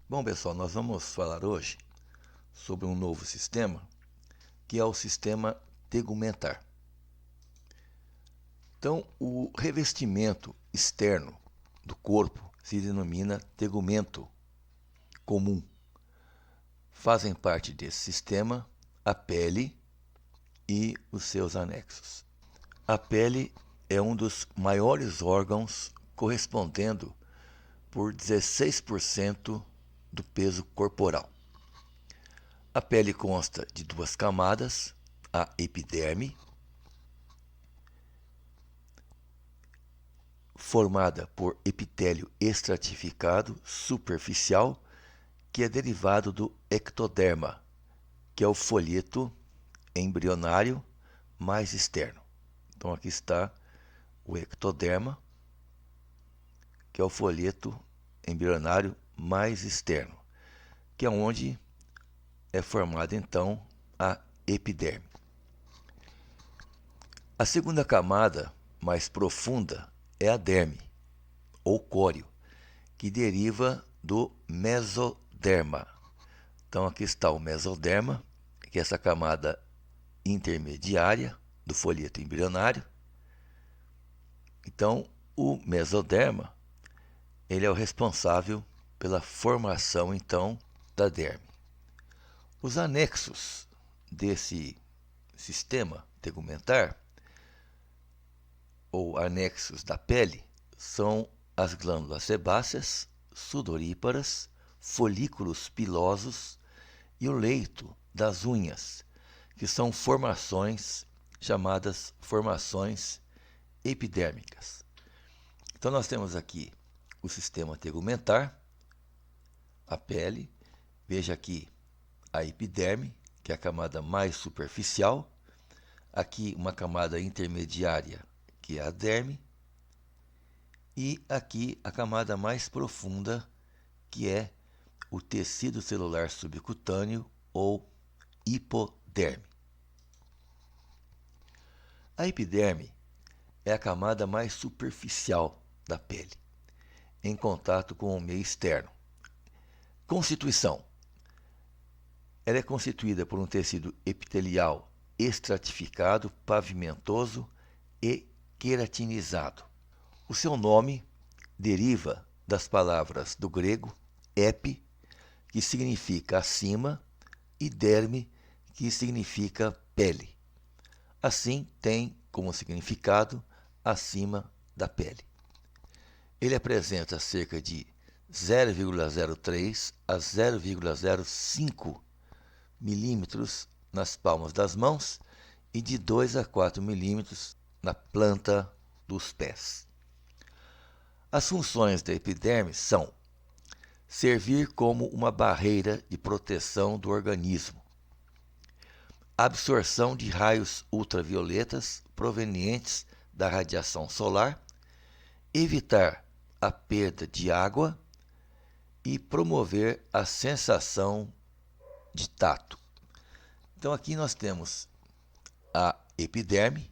Bom, pessoal, nós vamos falar hoje sobre um novo sistema, que é o sistema tegumentar. Então, o revestimento externo do corpo se denomina tegumento comum. Fazem parte desse sistema a pele e os seus anexos. A pele é um dos maiores órgãos, correspondendo por 16% do peso corporal. A pele consta de duas camadas, a epiderme, formada por epitélio estratificado superficial, que é derivado do ectoderma, que é o folheto embrionário mais externo. Então aqui está o ectoderma, que é o folheto embrionário mais externo, que é onde é formada então a epiderme. A segunda camada, mais profunda, é a derme, ou córeo, que deriva do mesoderma. Então aqui está o mesoderma, que é essa camada intermediária do folheto embrionário. Então o mesoderma, ele é o responsável pela formação então da derme. Os anexos desse sistema tegumentar, ou anexos da pele, são as glândulas sebáceas, sudoríparas, folículos pilosos e o leito das unhas, que são formações chamadas formações epidérmicas. Então nós temos aqui o sistema tegumentar, a pele, veja aqui a epiderme, que é a camada mais superficial, aqui uma camada intermediária, que é a derme, e aqui a camada mais profunda, que é o tecido celular subcutâneo ou hipoderme. A epiderme é a camada mais superficial da pele, em contato com o meio externo. Constituição: ela é constituída por um tecido epitelial estratificado, pavimentoso e queratinizado. O seu nome deriva das palavras do grego epi, que significa acima, e derme, que significa pele. Assim, tem como significado acima da pele. Ele apresenta cerca de 0,03 a 0,05 milímetros nas palmas das mãos e de 2 a 4 milímetros na planta dos pés. As funções da epiderme são servir como uma barreira de proteção do organismo, absorção de raios ultravioletas provenientes da radiação solar, evitar a perda de água e promover a sensação de tato. Então aqui nós temos a epiderme.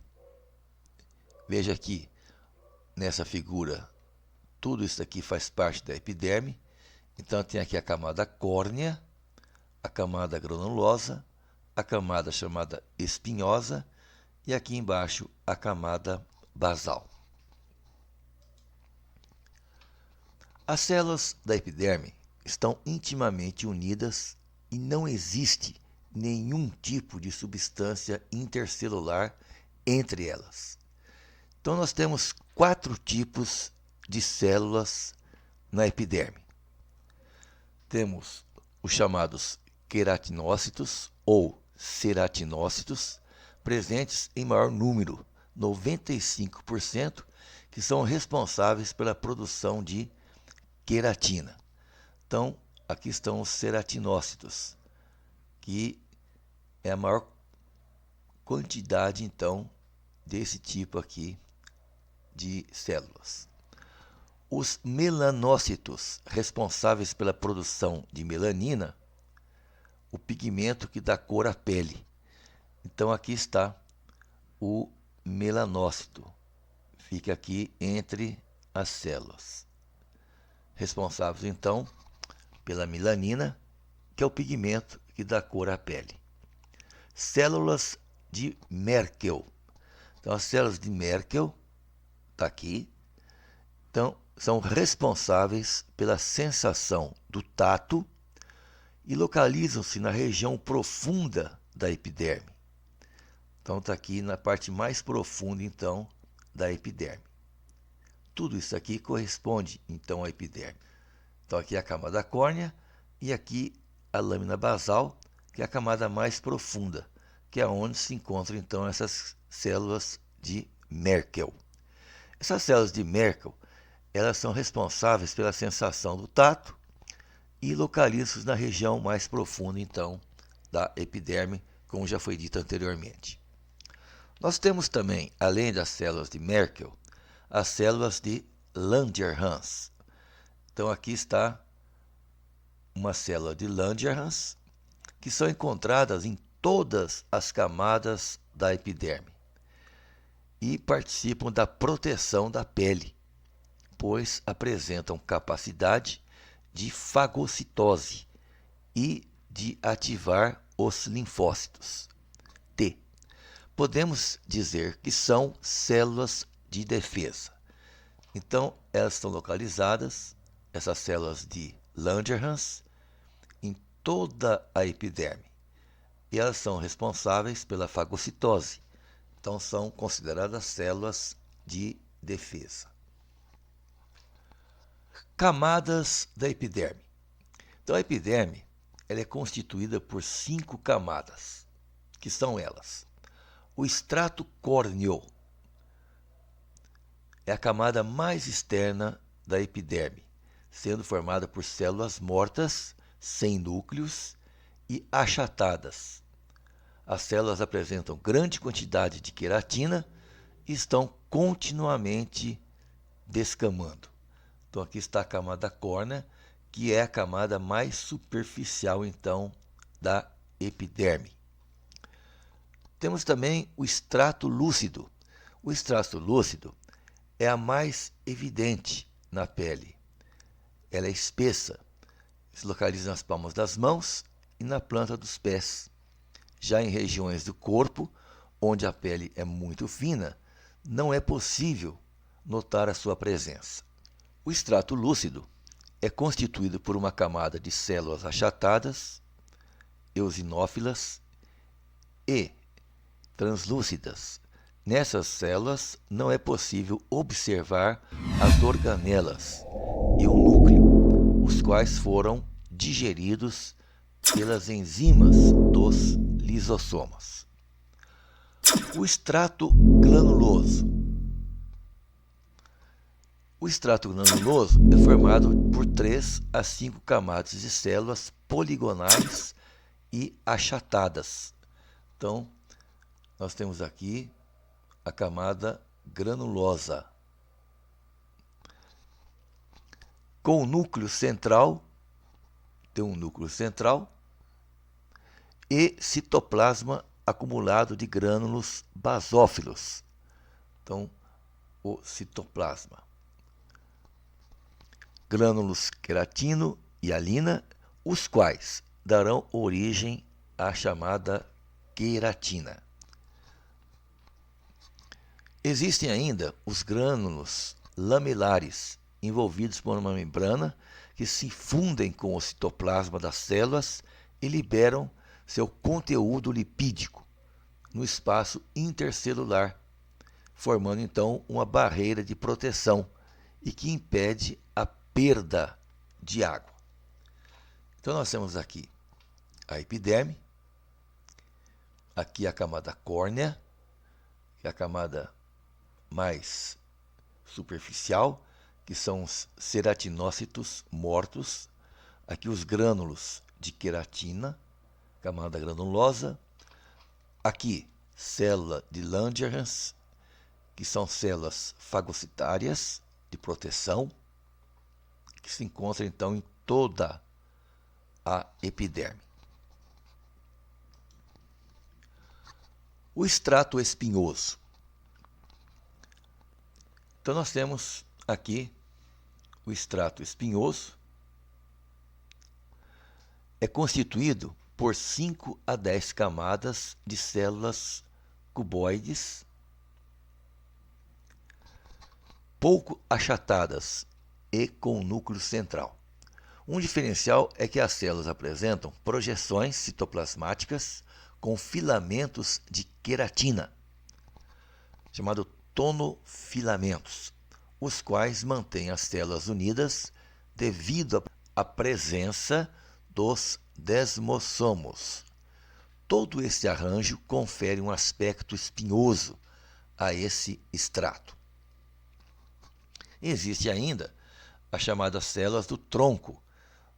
Veja aqui nessa figura, tudo isso aqui faz parte da epiderme. Então tem aqui a camada córnea, a camada granulosa, a camada chamada espinhosa e aqui embaixo a camada basal. As células da epiderme estão intimamente unidas e não existe nenhum tipo de substância intercelular entre elas. Então nós temos 4 tipos de células na epiderme. Temos os chamados queratinócitos ou ceratinócitos, presentes em maior número, 95%, que são responsáveis pela produção de queratina. Então, aqui estão os ceratinócitos, que é a maior quantidade, então, desse tipo aqui de células. Os melanócitos, responsáveis pela produção de melanina, o pigmento que dá cor à pele. Então aqui está o melanócito, fica aqui entre as células, responsáveis então pela melanina, que é o pigmento que dá cor à pele. Células de Merkel. Então, as células de Merkel, está aqui, então, são responsáveis pela sensação do tato e localizam-se na região profunda da epiderme. Então, está aqui na parte mais profunda, então, da epiderme. Tudo isso aqui corresponde, então, à epiderme. Então, aqui é a camada córnea e aqui a lâmina basal, que é a camada mais profunda, que é onde se encontram, então, essas células de Merkel. Essas células de Merkel, elas são responsáveis pela sensação do tato e localizam-se na região mais profunda, então, da epiderme, como já foi dito anteriormente. Nós temos também, além das células de Merkel, as células de Langerhans. Então, aqui está uma célula de Langerhans, que são encontradas em todas as camadas da epiderme e participam da proteção da pele, pois apresentam capacidade de fagocitose e de ativar os linfócitos T. Podemos dizer que são células de defesa. Então, elas estão localizadas, essas células de Langerhans, em toda a epiderme. E elas são responsáveis pela fagocitose. Então, são consideradas células de defesa. Camadas da epiderme. Então, a epiderme ela é constituída por 5 camadas, que são elas. O estrato córneo é a camada mais externa da epiderme, sendo formada por células mortas, sem núcleos e achatadas. As células apresentam grande quantidade de queratina e estão continuamente descamando. Então, aqui está a camada córnea, que é a camada mais superficial, então, da epiderme. Temos também o estrato lúcido. O estrato lúcido é a mais evidente na pele. Ela é espessa, se localiza nas palmas das mãos e na planta dos pés. Já em regiões do corpo, onde a pele é muito fina, não é possível notar a sua presença. O estrato lúcido é constituído por uma camada de células achatadas, eosinófilas e translúcidas. Nessas células não é possível observar as organelas e o núcleo, os quais foram digeridos pelas enzimas dos lisossomas. O extrato granuloso. O extrato granuloso é formado por 3 a 5 camadas de células poligonais e achatadas. Então, nós temos aqui a camada granulosa, com o núcleo central, tem um núcleo central e citoplasma acumulado de grânulos basófilos. Então, o citoplasma. Grânulos queratino e alina, os quais darão origem à chamada queratina. Existem ainda os grânulos lamelares, envolvidos por uma membrana que se fundem com o citoplasma das células e liberam seu conteúdo lipídico no espaço intercelular, formando então uma barreira de proteção e que impede a perda de água. Então nós temos aqui a epiderme, aqui a camada córnea, que é a camada mais superficial, que são os ceratinócitos mortos, aqui os grânulos de queratina, camada granulosa, aqui célula de Langerhans, que são células fagocitárias de proteção, que se encontram então em toda a epiderme. O extrato espinhoso. Então nós temos aqui o extrato espinhoso, é constituído por 5 a 10 camadas de células cuboides, pouco achatadas e com núcleo central. Um diferencial é que as células apresentam projeções citoplasmáticas com filamentos de queratina, chamado tonofilamentos, os quais mantêm as células unidas devido à presença dos desmossomos. Todo esse arranjo confere um aspecto espinhoso a esse extrato. Existe ainda as chamadas células do tronco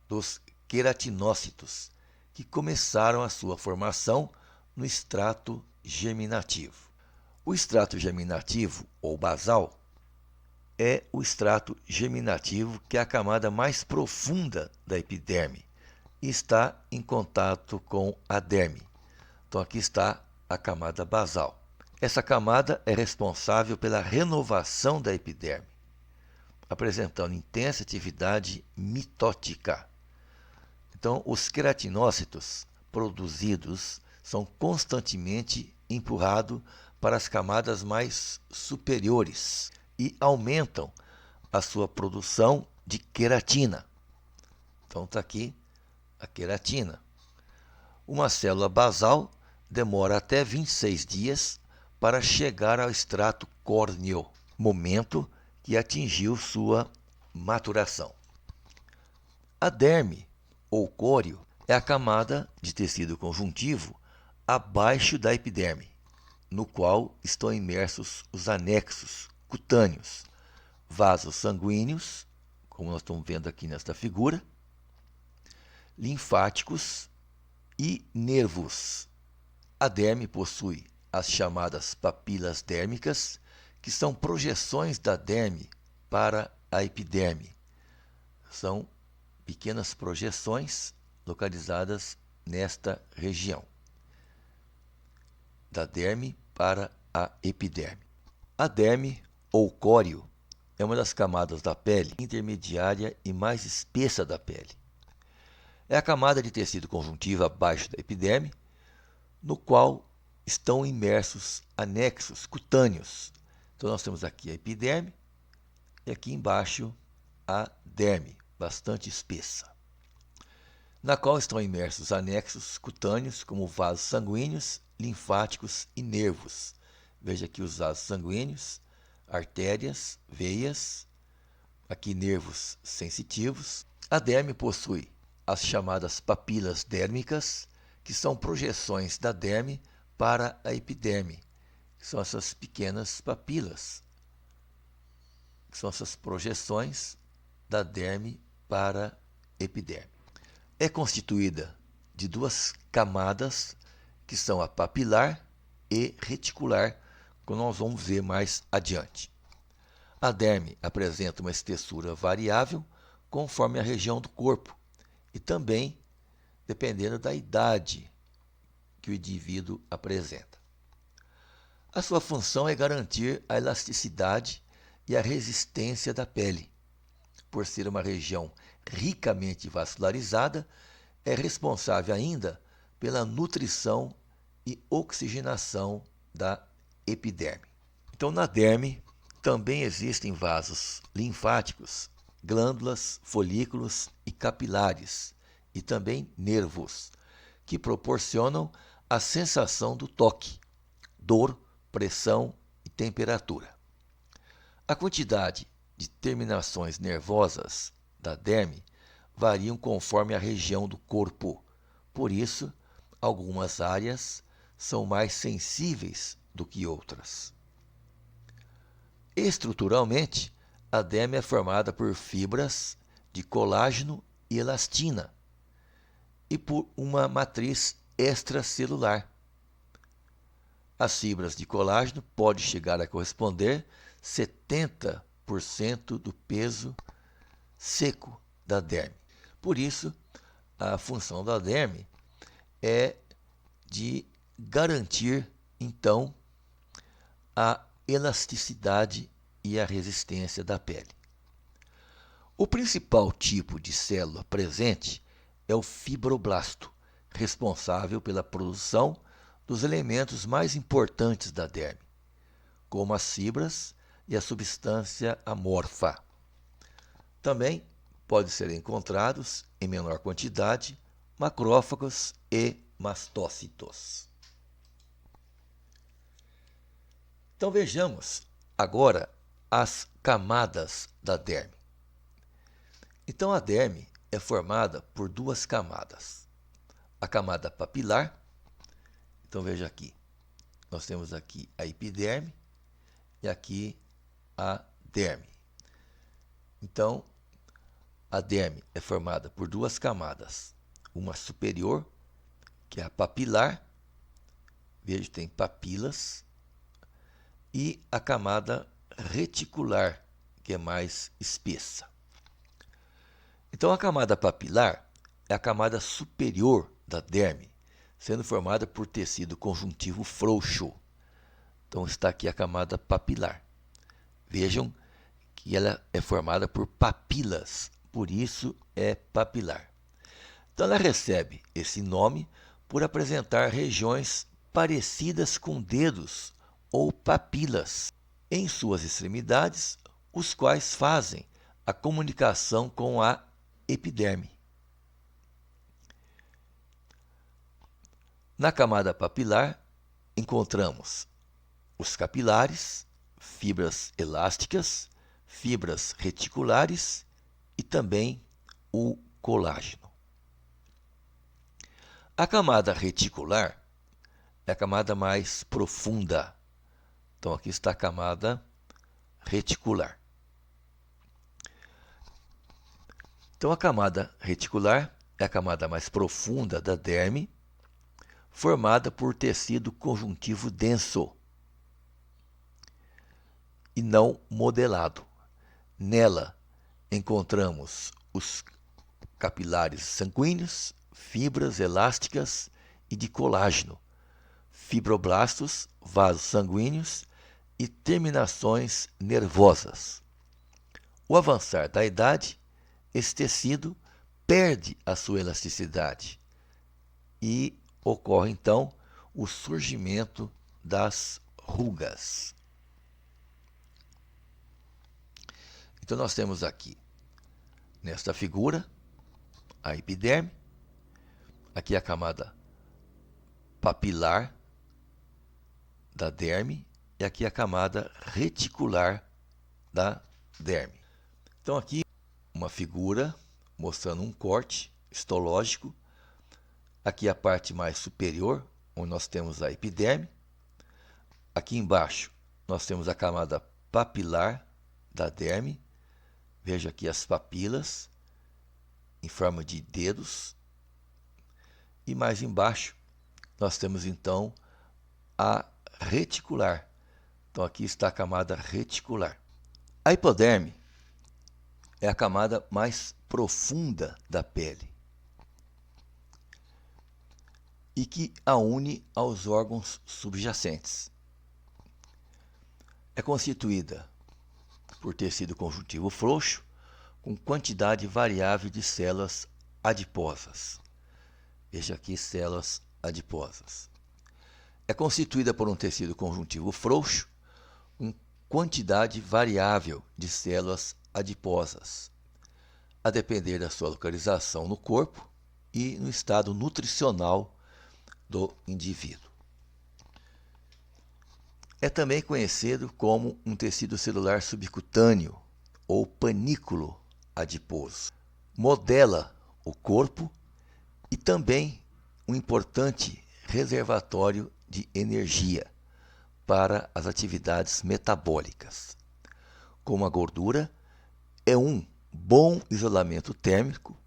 dos queratinócitos, que começaram a sua formação no extrato germinativo. O extrato germinativo, ou basal, é o extrato germinativo que é a camada mais profunda da epiderme e está em contato com a derme. Então aqui está a camada basal. Essa camada é responsável pela renovação da epiderme, apresentando intensa atividade mitótica. Então, os queratinócitos produzidos são constantemente empurrados para as camadas mais superiores e aumentam a sua produção de queratina. Então, está aqui a queratina. Uma célula basal demora até 26 dias para chegar ao extrato córneo, momento que atingiu sua maturação. A derme, ou córeo, é a camada de tecido conjuntivo abaixo da epiderme, no qual estão imersos os anexos cutâneos, vasos sanguíneos, como nós estamos vendo aqui nesta figura, linfáticos e nervos. A derme possui as chamadas papilas dérmicas, que são projeções da derme para a epiderme. São pequenas projeções localizadas nesta região, da derme para a epiderme. A derme, ou córeo, é uma das camadas da pele intermediária e mais espessa da pele. É a camada de tecido conjuntivo abaixo da epiderme, no qual estão imersos anexos cutâneos. Então nós temos aqui a epiderme e aqui embaixo a derme, bastante espessa, na qual estão imersos anexos cutâneos como vasos sanguíneos, linfáticos e nervos. Veja aqui os vasos sanguíneos, artérias, veias, aqui nervos sensitivos. A derme possui as chamadas papilas dérmicas, que são projeções da derme para a epiderme, que são essas pequenas papilas, que são essas projeções da derme para a epiderme. É constituída de duas camadas, que são a papilar e reticular, como nós vamos ver mais adiante. A derme apresenta uma espessura variável conforme a região do corpo e também dependendo da idade que o indivíduo apresenta. A sua função é garantir a elasticidade e a resistência da pele. Por ser uma região ricamente vascularizada, é responsável ainda pela nutrição e oxigenação da epiderme. Então, na derme também existem vasos linfáticos, glândulas, folículos e capilares, e também nervos, que proporcionam a sensação do toque, dor, pressão e temperatura. A quantidade de terminações nervosas da derme variam conforme a região do corpo. Por isso, algumas áreas são mais sensíveis do que outras. Estruturalmente, a derme é formada por fibras de colágeno e elastina e por uma matriz extracelular. As fibras de colágeno podem chegar a corresponder 70% do peso seco da derme. Por isso, a função da derme é de garantir, então, a elasticidade e a resistência da pele. O principal tipo de célula presente é o fibroblasto, responsável pela produção dos elementos mais importantes da derme, como as fibras e a substância amorfa. Também podem ser encontrados, em menor quantidade, macrófagos e mastócitos. Então vejamos agora as camadas da derme. Então a derme é formada por duas camadas. A camada papilar, então veja aqui, nós temos aqui a epiderme e aqui a derme. Então, a derme é formada por duas camadas, uma superior, que é a papilar, veja, tem papilas, e a camada reticular, que é mais espessa. Então, a camada papilar é a camada superior da derme, sendo formada por tecido conjuntivo frouxo. Então, está aqui a camada papilar. Vejam que ela é formada por papilas, por isso é papilar. Então, ela recebe esse nome por apresentar regiões parecidas com dedos ou papilas em suas extremidades, os quais fazem a comunicação com a epiderme. Na camada papilar, encontramos os capilares, fibras elásticas, fibras reticulares e também o colágeno. A camada reticular é a camada mais profunda. Então, aqui está a camada reticular. Então, a camada reticular é a camada mais profunda da derme, formada por tecido conjuntivo denso e não modelado. Nela encontramos os capilares sanguíneos, fibras elásticas e de colágeno, fibroblastos, vasos sanguíneos e terminações nervosas. O avançar da idade, esse tecido perde a sua elasticidade e ocorre então o surgimento das rugas. Então nós temos aqui, nesta figura, a epiderme, aqui a camada papilar da derme e aqui a camada reticular da derme. Então aqui uma figura mostrando um corte histológico. Aqui a parte mais superior, onde nós temos a epiderme. Aqui embaixo nós temos a camada papilar da derme. Veja aqui as papilas em forma de dedos. E mais embaixo nós temos então a reticular. Então aqui está a camada reticular. A hipoderme é a camada mais profunda da pele e que a une aos órgãos subjacentes. É constituída por tecido conjuntivo frouxo com quantidade variável de células adiposas. Veja aqui células adiposas. É constituída por um tecido conjuntivo frouxo com quantidade variável de células adiposas, a depender da sua localização no corpo e no estado nutricional do indivíduo. É também conhecido como um tecido celular subcutâneo ou panículo adiposo. Modela o corpo e também um importante reservatório de energia para as atividades metabólicas. Como a gordura é um bom isolamento térmico,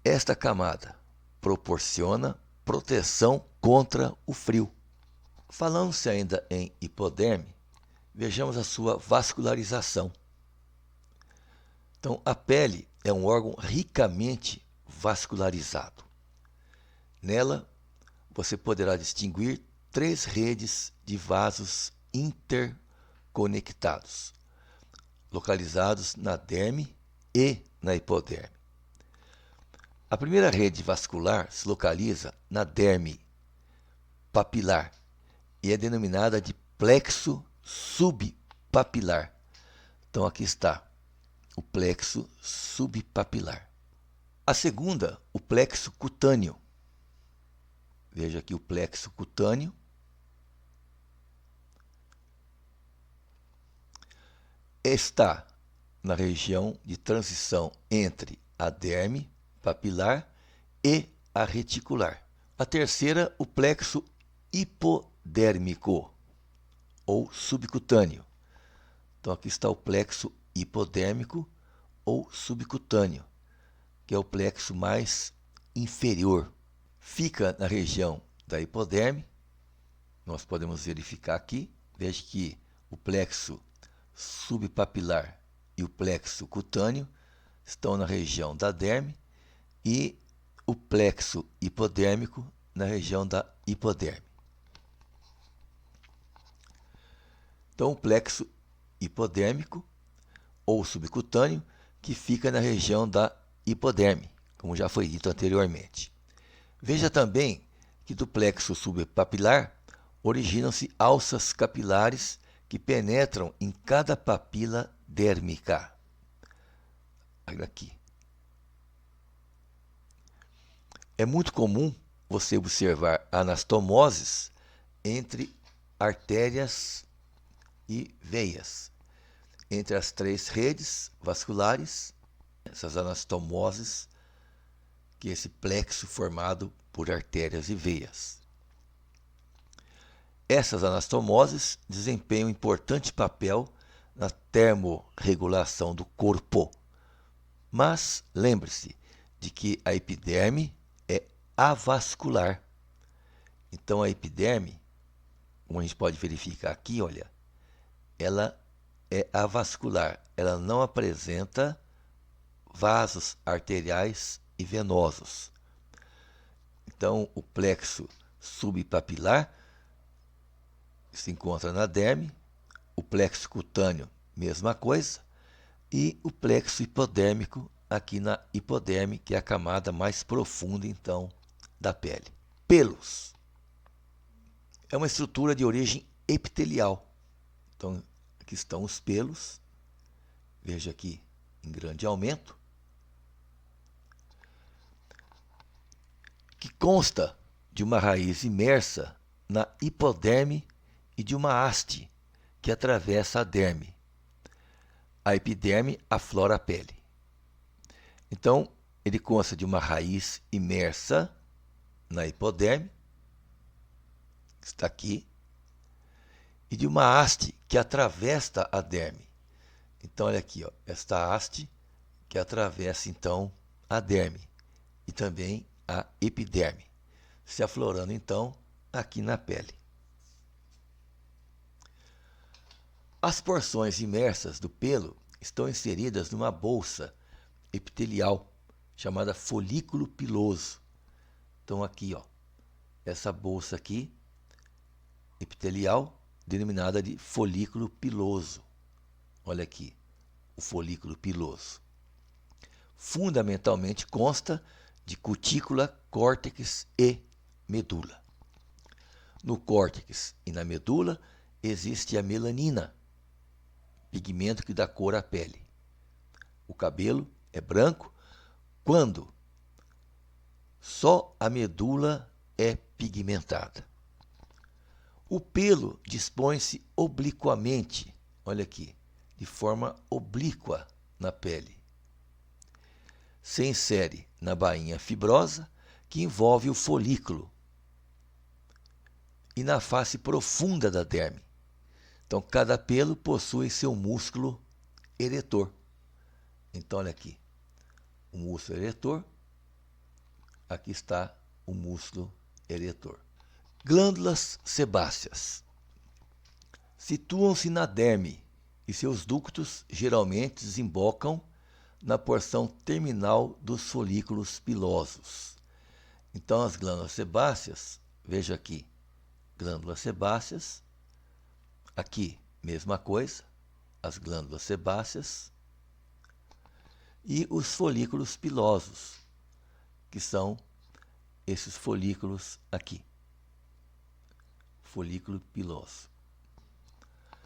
esta camada proporciona proteção contra o frio. Falando-se ainda em hipoderme, vejamos a sua vascularização. Então, a pele é um órgão ricamente vascularizado. Nela, você poderá distinguir 3 redes de vasos interconectados, localizados na derme e na hipoderme. A primeira rede vascular se localiza na derme papilar e é denominada de plexo subpapilar. Então aqui está o plexo subpapilar. A segunda, o plexo cutâneo. Veja aqui o plexo cutâneo. Está na região de transição entre a derme papilar e a reticular. A terceira, o plexo hipodérmico ou subcutâneo. Então aqui está o plexo hipodérmico ou subcutâneo, que é o plexo mais inferior. Fica na região da hipoderme. Nós podemos verificar aqui. Veja que o plexo subpapilar e o plexo cutâneo estão na região da derme e o plexo hipodérmico na região da hipoderme. Então, o plexo hipodérmico ou subcutâneo que fica na região da hipoderme, como já foi dito anteriormente. Veja também que do plexo subpapilar originam-se alças capilares que penetram em cada papila dérmica. Aqui. É muito comum você observar anastomoses entre artérias e veias, entre as três redes vasculares, essas anastomoses, que é esse plexo formado por artérias e veias. Essas anastomoses desempenham um importante papel na termorregulação do corpo. Mas lembre-se de que a epiderme é avascular. Então a epiderme, como a gente pode verificar aqui, olha, ela é avascular. Ela não apresenta vasos arteriais e venosos. Então o plexo subpapilar se encontra na derme, o plexo cutâneo, mesma coisa, e o plexo hipodérmico aqui na hipoderme, que é a camada mais profunda, então, da pele. Pelos. É uma estrutura de origem epitelial. Então, aqui estão os pelos. Veja aqui em grande aumento. Que consta de uma raiz imersa na hipoderme e de uma haste que atravessa a derme. A epiderme aflora a pele. Então, ele consta de uma raiz imersa na hipoderme, que está aqui, e de uma haste que atravessa a derme. Então, olha aqui, ó, esta haste que atravessa, então, a derme e também a epiderme, se aflorando, então, aqui na pele. As porções imersas do pelo estão inseridas numa bolsa epitelial chamada folículo piloso. Então aqui, ó, essa bolsa aqui epitelial denominada de folículo piloso. Olha aqui, o folículo piloso. Fundamentalmente consta de cutícula, córtex e medula. No córtex e na medula existe a melanina, pigmento que dá cor à pele. O cabelo é branco quando só a medula é pigmentada. O pelo dispõe-se obliquamente, olha aqui, de forma oblíqua na pele. Se insere na bainha fibrosa que envolve o folículo e na face profunda da derme. Então, cada pelo possui seu músculo eretor. Então, olha aqui, o músculo eretor, aqui está o músculo eretor. Glândulas sebáceas. Situam-se na derme e seus ductos geralmente desembocam na porção terminal dos folículos pilosos. Então, as glândulas sebáceas, veja aqui, glândulas sebáceas, aqui, mesma coisa, as glândulas sebáceas e os folículos pilosos, que são esses folículos aqui. Folículo piloso.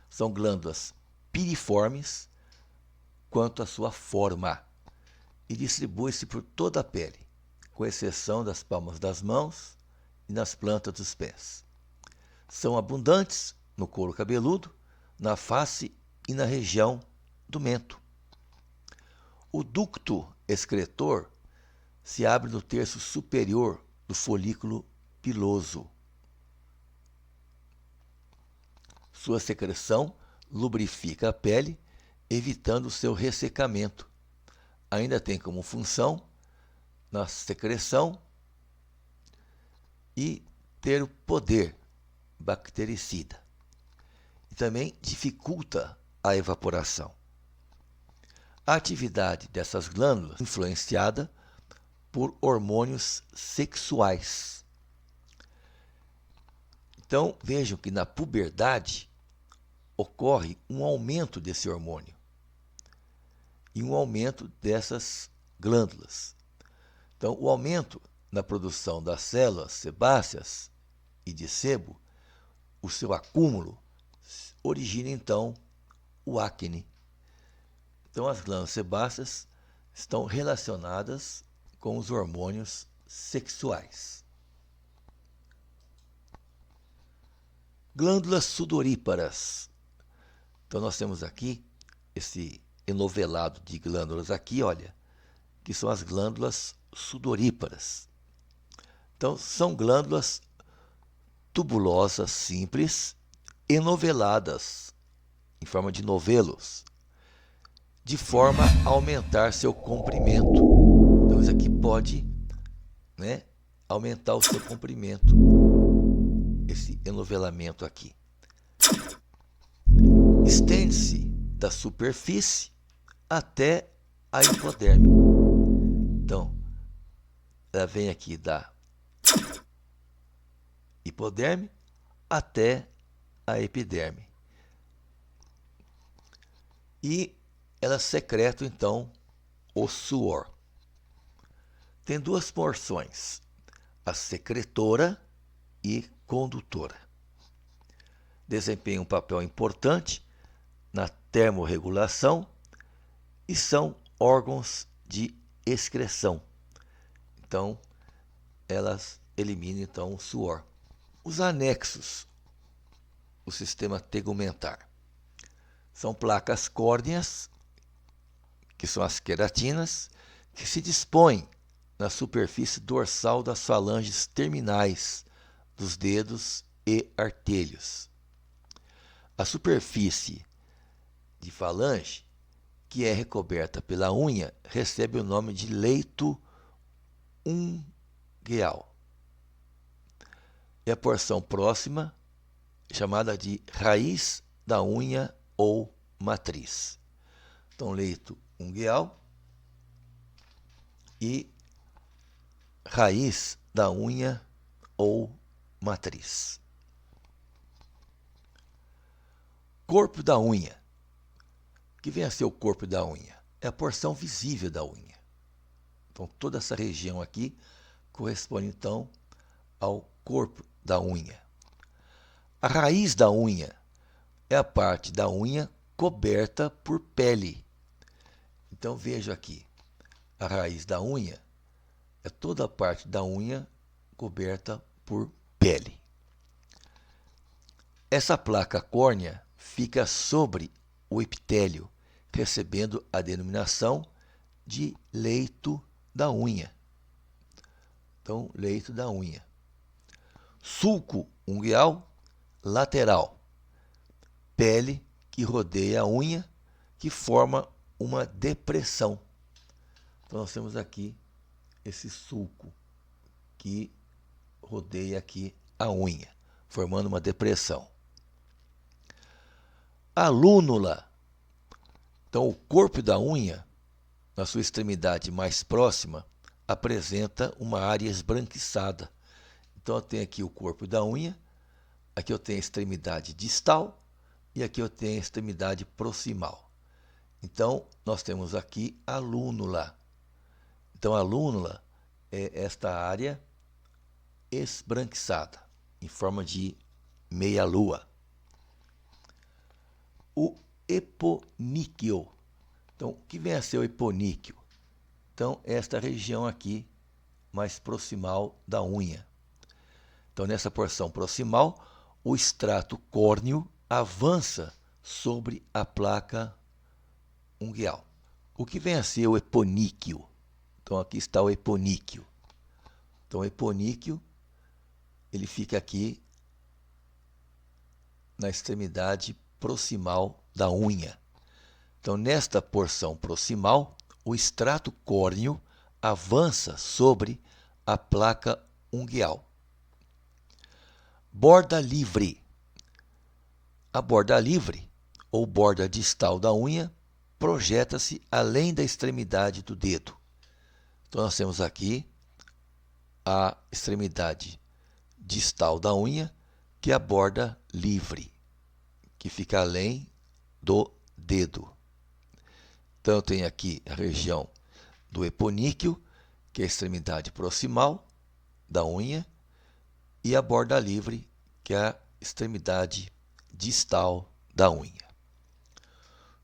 São glândulas piriformes quanto à sua forma e distribui-se por toda a pele, com exceção das palmas das mãos e nas plantas dos pés. São abundantes no couro cabeludo, na face e na região do mento. O ducto excretor se abre no terço superior do folículo piloso. Sua secreção lubrifica a pele, evitando seu ressecamento. Ainda tem como função, na secreção, e ter o poder bactericida. E também dificulta a evaporação. A atividade dessas glândulas é influenciada por hormônios sexuais. Então, vejam que na puberdade ocorre um aumento desse hormônio e um aumento dessas glândulas. Então, o aumento na produção das células sebáceas e de sebo, o seu acúmulo, origina então o acne. Então, as glândulas sebáceas estão relacionadas com os hormônios sexuais. Glândulas sudoríparas. Então, nós temos aqui esse enovelado de glândulas aqui, olha, que são as glândulas sudoríparas. Então, são glândulas tubulosas simples, enoveladas, em forma de novelos, de forma a aumentar seu comprimento. Então, isso aqui pode, aumentar o seu comprimento, esse enovelamento aqui. Estende-se da superfície até a hipoderme. Então, ela vem aqui da hipoderme até a epiderme. E elas secretam, então, o suor. Tem duas porções, a secretora e condutora. Desempenham um papel importante na termorregulação e são órgãos de excreção. Então, elas eliminam então o suor. Os anexos, o sistema tegumentar, são placas córneas, que são as queratinas, que se dispõem na superfície dorsal das falanges terminais dos dedos e artelhos. A superfície de falange, que é recoberta pela unha, recebe o nome de leito ungueal. E a porção próxima, chamada de raiz da unha ou matriz. Então, leito ungueal e raiz da unha ou matriz. Corpo da unha. O que vem a ser o corpo da unha? É a porção visível da unha. Então, toda essa região aqui corresponde, então, ao corpo da unha. A raiz da unha é a parte da unha coberta por pele. Então, veja aqui. A raiz da unha é toda a parte da unha coberta por pele. Essa placa córnea fica sobre o epitélio, recebendo a denominação de leito da unha. Então, leito da unha. Sulco ungueal lateral. Pele que rodeia a unha, que forma uma depressão. Então, nós temos aqui esse sulco que rodeia aqui a unha, formando uma depressão. A lúnula. Então, o corpo da unha, na sua extremidade mais próxima, apresenta uma área esbranquiçada. Então, eu tenho aqui o corpo da unha, aqui eu tenho a extremidade distal e aqui eu tenho a extremidade proximal. Então, nós temos aqui a lúnula. Então, a lúnula é esta área esbranquiçada, em forma de meia-lua. O eponíqueo. Então, o que vem a ser o eponíqueo? Então, esta região aqui, mais proximal da unha. Então, nessa porção proximal, o extrato córneo avança sobre a placa ungueal. O que vem a ser o eponíqueo? Então, aqui está o eponíqueo. Então, o eponíqueo, ele fica aqui na extremidade proximal da unha. Então, nesta porção proximal, o extrato córneo avança sobre a placa ungueal. Borda livre. A borda livre, ou borda distal da unha, projeta-se além da extremidade do dedo. Então, nós temos aqui a extremidade distal da unha, que é a borda livre, que fica além do dedo. Então, eu tenho aqui a região do eponíqueo, que é a extremidade proximal da unha, e a borda livre, que é a extremidade distal da unha.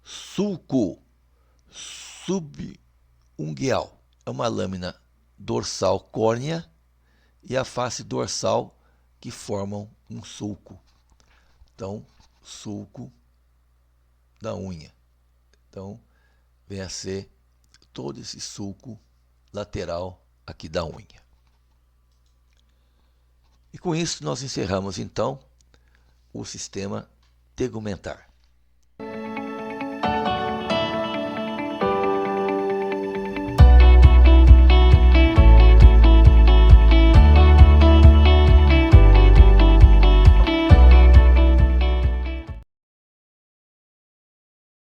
Sulco subungueal é uma lâmina dorsal córnea e a face dorsal que formam um sulco. Então, sulco da unha. Então, vem a ser todo esse sulco lateral aqui da unha. E com isso nós encerramos então o sistema tegumentar.